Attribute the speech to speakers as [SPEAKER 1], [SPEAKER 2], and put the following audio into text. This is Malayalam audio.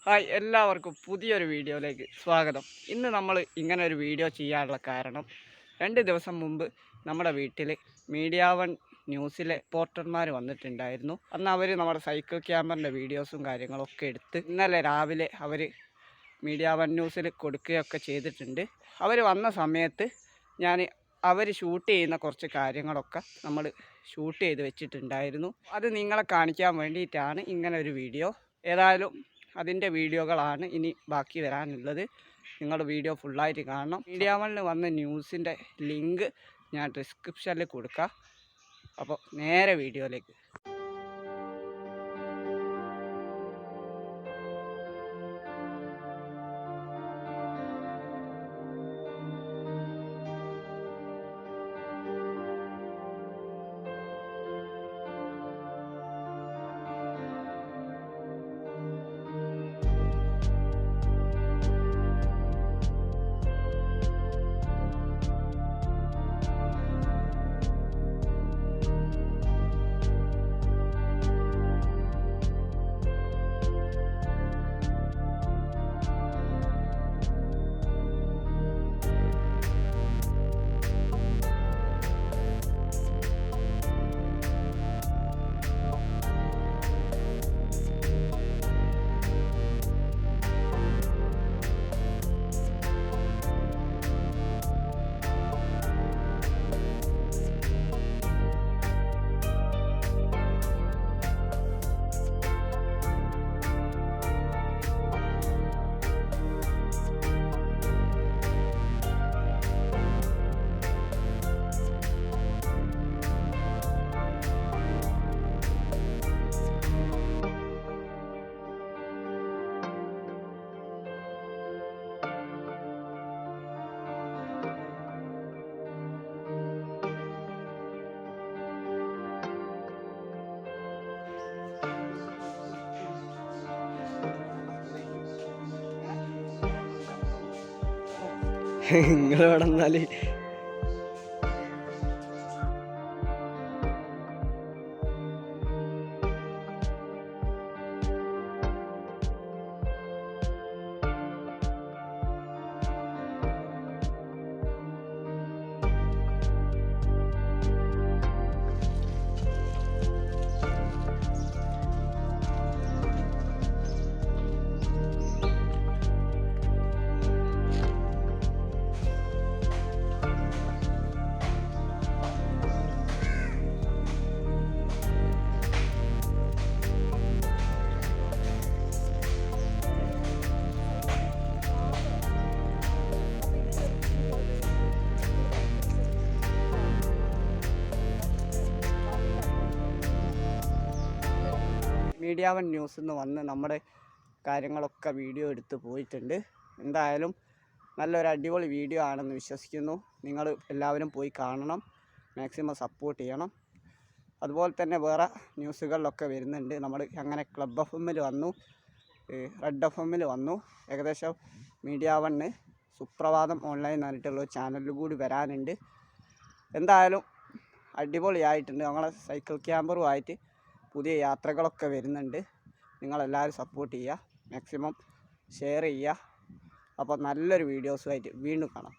[SPEAKER 1] ഹായ്, എല്ലാവർക്കും പുതിയൊരു വീഡിയോയിലേക്ക് സ്വാഗതം. ഇന്ന് നമ്മൾ ഇങ്ങനെ ഒരു വീഡിയോ ചെയ്യാനുള്ള കാരണം, 2 ദിവസം മുമ്പ് നമ്മുടെ വീട്ടിൽ മീഡിയ വൺ ന്യൂസിലെ റിപ്പോർട്ടർമാർ വന്നിട്ടുണ്ടായിരുന്നു. അന്ന് അവർ നമ്മുടെ സൈക്കിൾ ക്യാമറിൻ്റെ വീഡിയോസും കാര്യങ്ങളൊക്കെ എടുത്ത് ഇന്നലെ രാവിലെ അവർ മീഡിയ വൺ ന്യൂസിൽ കൊടുക്കുകയൊക്കെ ചെയ്തിട്ടുണ്ട്. അവർ വന്ന സമയത്ത് അവർ ഷൂട്ട് ചെയ്യുന്ന കുറച്ച് കാര്യങ്ങളൊക്കെ നമ്മൾ ഷൂട്ട് ചെയ്ത് വെച്ചിട്ടുണ്ടായിരുന്നു. അത് നിങ്ങളെ കാണിക്കാൻ വേണ്ടിയിട്ടാണ് ഇങ്ങനെ ഒരു വീഡിയോ. ഏതായാലും അതിൻ്റെ വീഡിയോകളാണ് ഇനി ബാക്കി വരാനുള്ളത്. നിങ്ങൾ വീഡിയോ ഫുള്ളായിട്ട് കാണണം. മീഡിയ വണ്ണിൽ വന്ന ന്യൂസിൻ്റെ ലിങ്ക് ഞാൻ ഡിസ്ക്രിപ്ഷനിൽ കൊടുക്കാം. അപ്പോൾ നേരെ വീഡിയോയിലേക്ക്. നിങ്ങളവിടെ എന്നാൽ മീഡിയ വൺ ന്യൂസിൽ നിന്ന് വന്ന് നമ്മുടെ കാര്യങ്ങളൊക്കെ വീഡിയോ എടുത്ത് പോയിട്ടുണ്ട്. എന്തായാലും നല്ലൊരു അടിപൊളി വീഡിയോ ആണെന്ന് വിശ്വസിക്കുന്നു. നിങ്ങൾ എല്ലാവരും പോയി കാണണം, മാക്സിമം സപ്പോർട്ട് ചെയ്യണം. അതുപോലെ തന്നെ വേറെ ന്യൂസുകളിലൊക്കെ വരുന്നുണ്ട്. നമ്മൾ അങ്ങനെ ക്ലബ് എഫ് എമ്മിൽ വന്നു, റെഡ് എഫ് എമ്മിൽ വന്നു. ഏകദേശം മീഡിയ വണ്ണ് സുപ്രഭാതം ഓൺലൈൻ എന്ന് പറഞ്ഞിട്ടുള്ള ചാനലിൽ കൂടി വരാനുണ്ട്. എന്തായാലും അടിപൊളിയായിട്ടുണ്ട്. ഞങ്ങളെ സൈക്കിൾ ക്യാമ്പറുമായിട്ട് പുതിയ യാത്രകളൊക്കെ വരുന്നുണ്ട്. നിങ്ങളെല്ലാവരും സപ്പോർട്ട് ചെയ്യുക, മാക്സിമം ഷെയർ ചെയ്യുക. അപ്പോൾ നല്ലൊരു വീഡിയോസുമായിട്ട് വീണ്ടും കാണാം.